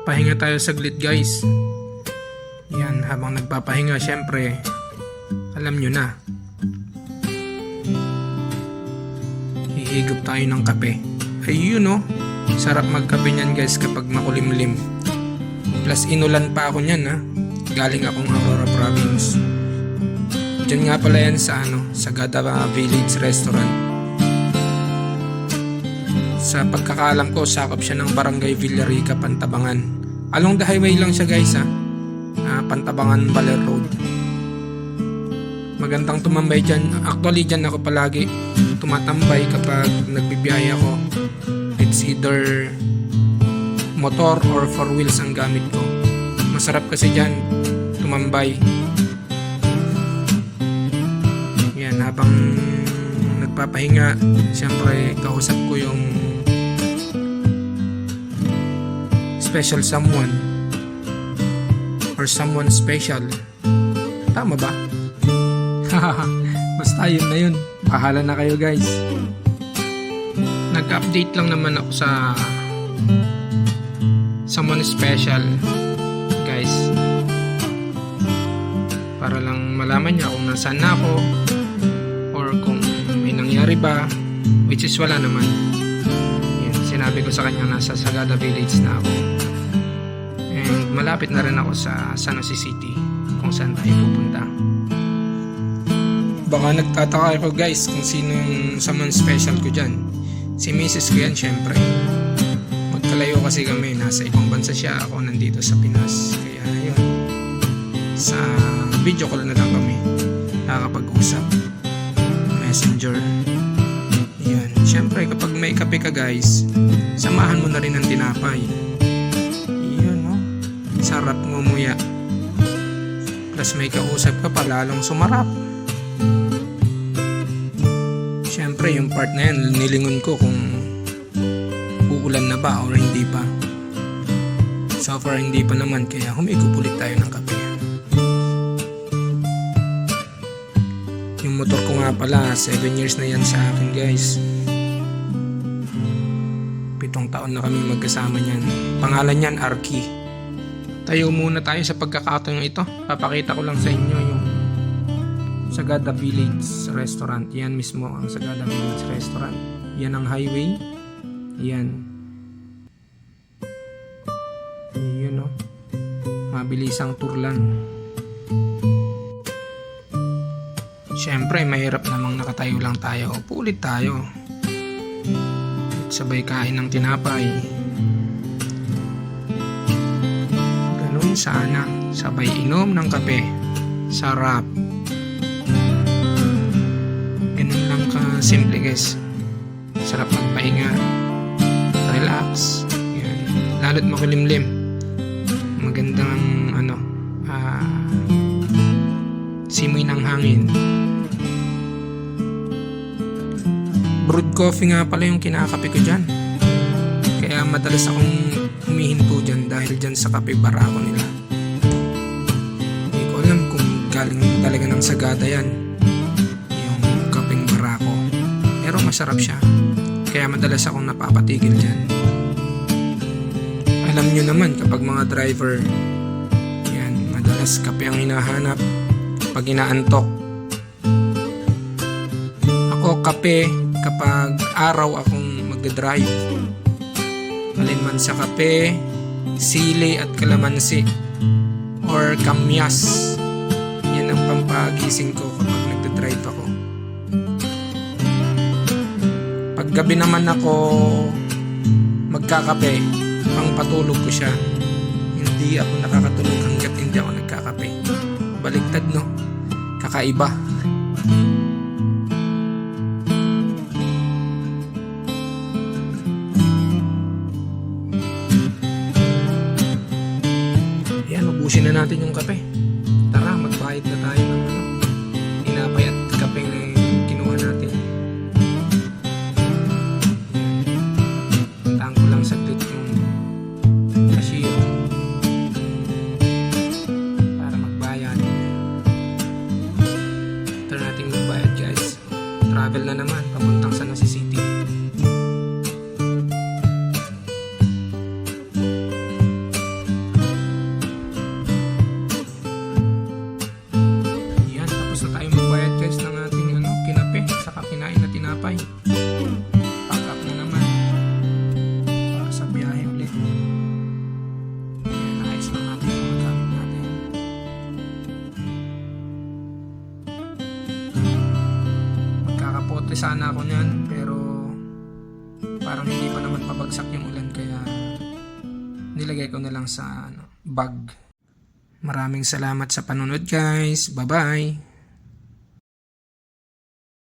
Pahinga tayo saglit guys. Yan, habang nagpapahinga syempre alam nyo na, hihigop tayo ng kape. Ayun no, sarap magkape nyan guys kapag makulimlim. Plus inulan pa ako nyan ha. Galing akong Aurora Province. Diyan nga pala yan sa Sagada Village Restaurant. Sa pagkakaalam ko, sakop siya ng Barangay Villarica, Pantabangan. Along the highway lang siya guys ha. Pantabangan, Baler Road. Magandang tumambay dyan. Actually dyan ako palagi tumatambay kapag nagbibiyaya ako. It's either motor or four wheels ang gamit ko. Masarap kasi dyan tumambay. Yan, habang nagpapahinga, siyempre kausap ko yung special someone or someone special. Tama ba? Basta yun na yun. Bahala na kayo guys. Nag-update lang naman ako sa someone special guys, para lang malaman niya kung nasaan na ako or kung may nangyari ba, which is wala naman. Yan, sinabi ko sa kanya nasa Sagada Village na ako. And malapit na rin ako sa San Jose City kung saan tayo pupunta. Baka nagtataka ako guys kung sino yung someone special ko dyan. Si Mrs. ko yan syempre. Magkalayo kasi kami, nasa ibang bansa siya, ako nandito sa Pinas. Kaya yun, sa video call na lang kami nakakapag-usap, messenger. Yun, syempre kapag may kape ka guys, samahan mo na rin ng tinapay. Yun no, sarap ngumuya. Plus may kausap ka pa, lalong sumarap. Siyempre yung part na yan, nilingon ko kung uulan na ba or hindi pa. So far hindi pa naman, kaya humigop ulit tayo ng kape. Yung motor ko nga pala, 7 years na yan sa akin guys. 7 taon na kami magkasama niyan. Pangalan niyan Arky. Tayo muna tayo sa pagkakataon ito. Papakita ko lang sa inyo yung Sagada Village Restaurant. Yan mismo ang Sagada Village Restaurant. Yan ang highway. Yan. Yun no. Mabilisang tour lang. Siyempre mahirap namang nakatayo lang tayo. Upo ulit tayo. Sabay kain ng tinapay. Ganun sana. Sabay inom ng kape. Sarap. Simple guys, sarap magpahinga, relax. Yan. Lalo't makulimlim, magandang simoy ng hangin. Brewed coffee nga pala yung kinakape ko dyan, kaya madalas akong humihinto dyan dahil dyan sa kape barako nila. Hindi ko alam kung galing talaga ng Sagada yan, pero masarap siya, kaya madalas akong napapatigil dyan. Alam nyo naman kapag mga driver, yan, madalas kape ang hinahanap pag inaantok. Ako kape kapag araw akong magdadrive, alin man sa kape, sili at kalamansi or kamyas. Yan ang pampagising ko kapag nagdadrive ako. Gabi naman ako magkakape, pang patulog ko siya. Hindi ako nakakatulog hanggat hindi ako nagkakape. Baliktad no, kakaiba. Ayan, ubusin na natin yung kape. Tara, magbayad na tayo ng tinapay at kape na kinuha natin. Saglit yung cashier para magbayad. After natin magbayad guys, travel na naman papuntang San Jose City. Bibili sana ako niyan, pero parang hindi pa naman pabagsak yung ulan, kaya nilagay ko na lang sa bag. Maraming salamat sa panunod guys. Bye-bye!